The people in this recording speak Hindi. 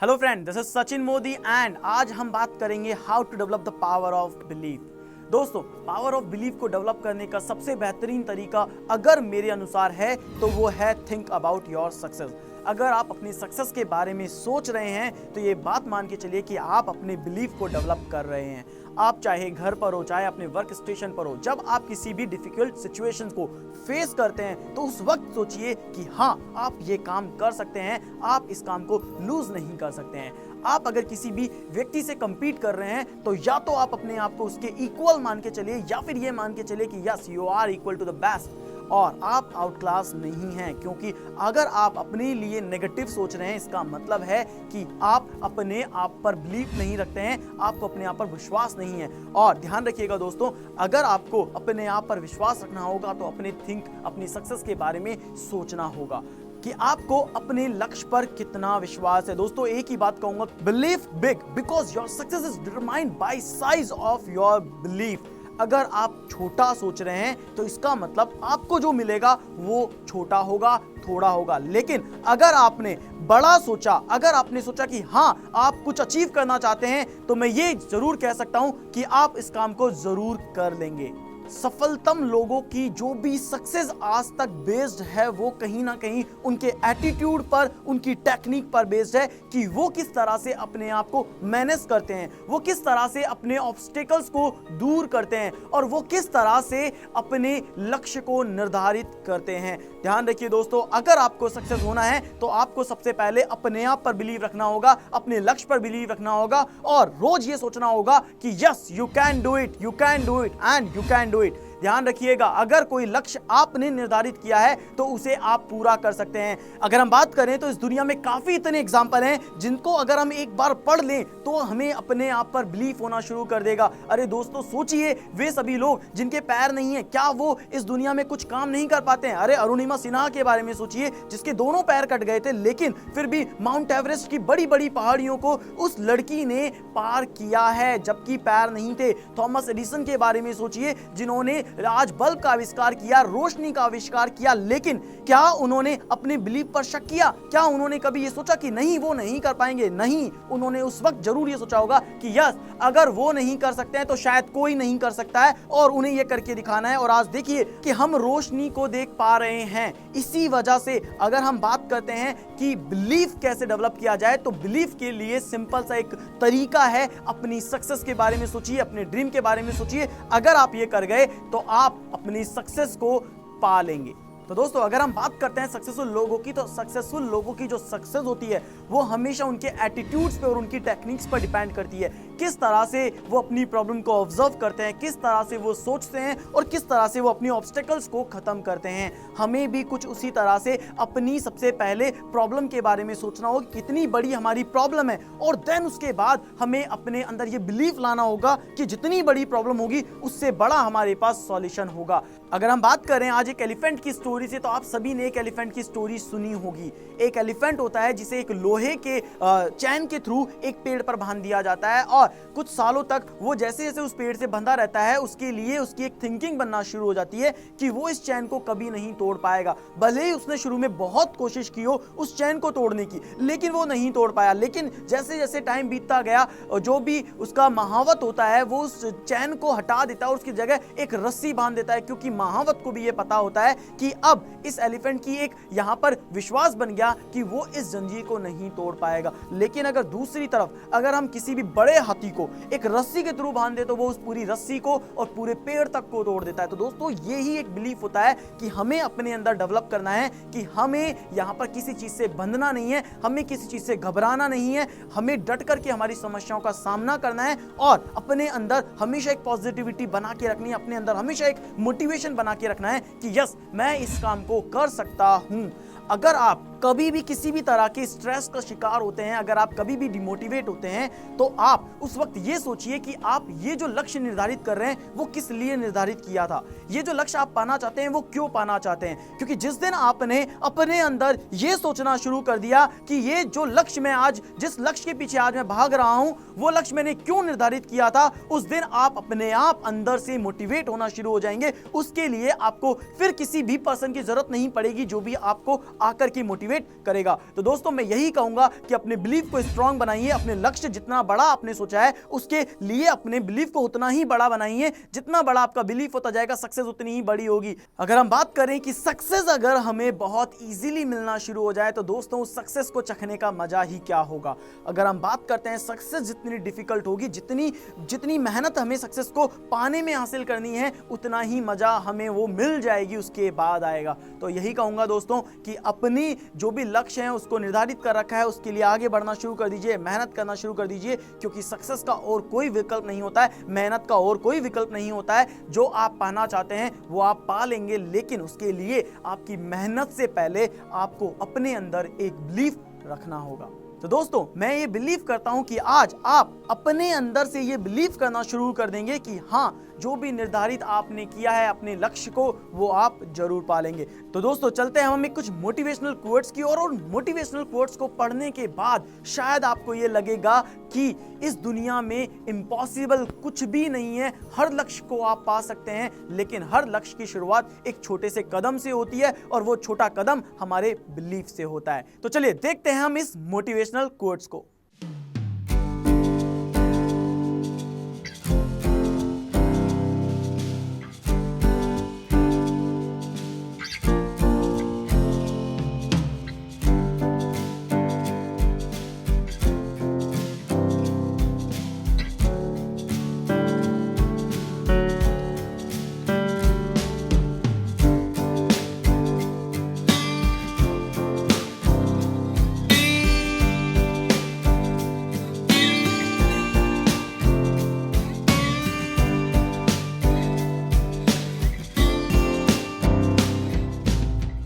Hello friend, this is Sachin Modi and आज हम बात करेंगे how to develop the power of belief. दोस्तों, पावर ऑफ बिलीफ को डेवलप करने का सबसे बेहतरीन तरीका अगर मेरे अनुसार है तो वो है थिंक अबाउट योर सक्सेस। अगर आप अपनी सक्सेस के बारे में सोच रहे हैं तो ये बात मान के चलिए कि आप अपने बिलीफ को डेवलप कर रहे हैं। आप चाहे घर पर हो चाहे अपने वर्क स्टेशन पर हो, जब आप किसी भी डिफिकल्ट सिचुएशंस को फेस करते हैं तो उस वक्त सोचिए कि हाँ, आप ये काम कर सकते हैं, आप इस काम को लूज नहीं कर सकते हैं। आप अगर किसी भी व्यक्ति से compete कर रहे हैं तो या तो आप अपने आप को उसके इक्वल मान के चलिए या फिर ये मान के चलिए कि yes you are equal to the best और आप आउट क्लास नहीं हैं। क्योंकि अगर आप अपने लिए नेगेटिव सोच रहे हैं इसका मतलब है कि आप अपने आप पर बिलीव नहीं रखते हैं, आपको अपने आप पर विश्वास नहीं है। और ध्यान रखिएगा दोस्तों, अगर आपको अपने आप पर विश्वास रखना होगा तो अपनी सक्सेस के बारे में सोचना होगा कि आपको अपने लक्ष्य पर कितना विश्वास है। दोस्तों, एक ही बात कहूंगा, believe big because your success is determined by size of your belief. अगर आप छोटा सोच रहे हैं तो इसका मतलब आपको जो मिलेगा वो छोटा होगा, थोड़ा होगा। लेकिन अगर आपने बड़ा सोचा, अगर आपने सोचा कि हाँ आप कुछ अचीव करना चाहते हैं, तो मैं ये जरूर कह सकता हूं कि आप इस काम को जरूर कर लेंगे। सफलतम लोगों की जो भी सक्सेस आज तक बेस्ड है वो कहीं ना कहीं उनके एटीट्यूड पर, उनकी टेक्निक पर बेस्ड है कि वो किस तरह से अपने आप को मैनेज करते हैं, वो किस तरह से अपने ऑब्स्टेकल्स को दूर करते हैं और वो किस तरह से अपने लक्ष्य को निर्धारित करते हैं। ध्यान रखिए दोस्तों, अगर आपको सक्सेस होना है तो आपको सबसे पहले अपने आप पर बिलीव रखना होगा, अपने लक्ष्य पर बिलीव रखना होगा और रोज ये सोचना होगा कि yes you can do it, you can do it and you can do it. ध्यान रखिएगा, अगर कोई लक्ष्य आपने निर्धारित किया है तो उसे आप पूरा कर सकते हैं। अगर हम बात करें तो इस दुनिया में काफी इतने एग्जाम्पल हैं जिनको अगर हम एक बार पढ़ लें तो हमें अपने आप पर बिलीफ होना शुरू कर देगा। अरे दोस्तों, सोचिए वे सभी लोग जिनके पैर नहीं है, क्या वो इस दुनिया में कुछ काम नहीं कर पाते हैं? अरे अरुणिमा सिन्हा के बारे में सोचिए, जिसके दोनों पैर कट गए थे लेकिन फिर भी माउंट एवरेस्ट की बड़ी बड़ी पहाड़ियों को उस लड़की ने पार किया है जबकि पैर नहीं थे। थॉमस एडिसन के बारे में सोचिए, जिन्होंने आज बल्ब का आविष्कार किया, रोशनी का आविष्कार किया, लेकिन क्या उन्होंने अपने बिलीफ पर शक किया? क्या उन्होंने कभी ये सोचा कि नहीं वो नहीं कर पाएंगे? नहीं, उन्होंने उस वक्त जरूर ये सोचा होगा कि यस, अगर वो नहीं कर सकते हैं तो शायद कोई नहीं कर सकता है और उन्हें ये करके दिखाना है। और आज देखिए कि हम रोशनी को देख पा रहे हैं। इसी वजह से अगर हम बात करते हैं कि बिलीफ कैसे डेवलप किया जाए तो बिलीफ के लिए सिंपल सा एक तरीका है, अपनी सक्सेस के बारे में सोचिए, अपने ड्रीम के बारे में सोचिए। अगर आप ये कर गए तो आप अपनी सक्सेस को पा लेंगे। तो दोस्तों, अगर हम बात करते हैं सक्सेसफुल लोगों की, तो सक्सेसफुल लोगों की जो सक्सेस होती है वो हमेशा उनके एटीट्यूड्स पे और उनकी टेक्निक्स पर डिपेंड करती है। किस तरह से वो अपनी प्रॉब्लम को ऑब्जर्व करते हैं, किस तरह से वो सोचते हैं और किस तरह से वो अपनी ऑब्स्टेकल्स को खत्म करते हैं। हमें भी कुछ उसी तरह से अपनी सबसे पहले प्रॉब्लम के बारे में सोचना होगा, कितनी बड़ी हमारी प्रॉब्लम है, और देन उसके बाद हमें अपने अंदर ये बिलीफ लाना होगा कि जितनी बड़ी प्रॉब्लम होगी उससे बड़ा हमारे पास सॉल्यूशन होगा। अगर हम बात करें आज एक एलिफेंट की स्टोरी से, तो आप सभी ने एक एलिफेंट की स्टोरी सुनी होगी। एक एलिफेंट होता है जिसे एक लोहे के चैन के थ्रू एक पेड़ पर बांध दिया जाता है और कुछ सालों तक वो जैसे जैसे उस पेड़ से बंधा रहता है उसके लिए उसकी एक थिंकिंग बनना शुरू हो जाती है कि वो इस चैन को कभी नहीं तोड़ पाएगा। भले ही उसने शुरू में बहुत कोशिश की हो उस चैन को तोड़ने की, लेकिन वो नहीं तोड़ पाया। लेकिन जैसे जैसे टाइम बीतता गया, जो भी उसका महावत होता है वो उस चैन को हटा देता है और उसकी जगह एक रस्सी बांध देता है, क्योंकि महावत को भी ये पता होता है कि अब इस एलिफेंट की एक यहां पर विश्वास बन गया कि वो इस जंजीर को नहीं तोड़ पाएगा। लेकिन अगर दूसरी तरफ अगर हम किसी भी बड़े हाथी को एक रस्सी के थ्रू बांध दे तो वो उस पूरी रस्सी को और पूरे पेड़ तक को तोड़ देता है। तो दोस्तों, यही एक बिलीफ होता है कि हमें अपने अंदर डेवलप करना है कि हमें यहां पर किसी चीज से बंधना नहीं है, हमें किसी चीज से घबराना नहीं है, हमें डट करके हमारी समस्याओं का सामना करना है और अपने अंदर हमेशा एक पॉजिटिविटी बना के रखनी है, अपने अंदर हमेशा एक मोटिवेशन बना के रखना है कि यस, मैं इस काम को कर सकता हूं। अगर आप कभी भी किसी भी तरह के स्ट्रेस का शिकार होते हैं, अगर आप कभी भी डिमोटिवेट होते हैं, तो आप उस वक्त ये सोचिए कि आप ये जो लक्ष्य निर्धारित कर रहे हैं वो किस लिए निर्धारित किया था। ये जो लक्ष्य आप पाना चाहते हैं वो क्यों पाना चाहते हैं? क्योंकि जिस दिन आपने अपने अंदर ये सोचना शुरू कर दिया कि ये जो लक्ष्य मैं आज, जिस लक्ष्य के पीछे आज मैं भाग रहा हूं, वो लक्ष्य मैंने क्यों निर्धारित किया था, उस दिन आप अपने आप अंदर से मोटिवेट होना शुरू हो जाएंगे। उसके लिए आपको फिर किसी भी पर्सन की जरूरत नहीं पड़ेगी जो भी आपको आकर के मोटिवेट मोटिवेट करेगा। तो दोस्तों मैं यही कहूंगा कि अपने बिलीफ को स्ट्रांग बनाइए, अपने लक्ष्य जितना बड़ा आपने सोचा है उसके लिए अपने बिलीफ को उतना ही बड़ा बनाइए। जितना बड़ा आपका बिलीफ होता जाएगा सक्सेस उतनी ही बड़ी होगी। अगर हम बात करें कि सक्सेस अगर हमें बहुत इजीली मिलना शुरू हो जाए तो दोस्तों उस सक्सेस को चखने का मजा ही क्या होगा। अगर हम बात करते हैं सक्सेस जितनी डिफिकल्ट होगी, जितनी मेहनत हमें सक्सेस को पाने में हासिल करनी है, उतना ही मजा हमें वो मिल जाएगी, उसके बाद आएगा। तो यही कहूंगा दोस्तों कि अपनी जो भी लक्ष्य है उसको निर्धारित कर रखा है उसके लिए आगे बढ़ना शुरू कर दीजिए, मेहनत करना शुरू कर दीजिए, क्योंकि सक्सेस का और कोई विकल्प नहीं होता है, मेहनत का और कोई विकल्प नहीं होता है। जो आप पाना चाहते हैं वो आप पा लेंगे, लेकिन उसके लिए आपकी मेहनत से पहले आपको अपने अंदर एक बिलीफ रखना होगा। तो दोस्तों मैं ये बिलीव करता हूं कि आज आप अपने अंदर से ये बिलीव करना शुरू कर देंगे कि हाँ, जो भी निर्धारित आपने किया है अपने लक्ष्य को वो आप जरूर पा लेंगे। तो दोस्तों चलते हैं हम कुछ मोटिवेशनल कोट्स की और मोटिवेशनल कोट्स को पढ़ने के बाद शायद आपको ये लगेगा कि इस दुनिया में इम्पॉसिबल कुछ भी नहीं है, हर लक्ष्य को आप पा सकते हैं, लेकिन हर लक्ष्य की शुरुआत एक छोटे से कदम से होती है और वो छोटा कदम हमारे बिलीफ से होता है। तो चलिए देखते हैं हम इस मोटिवेशनल कोट्स को।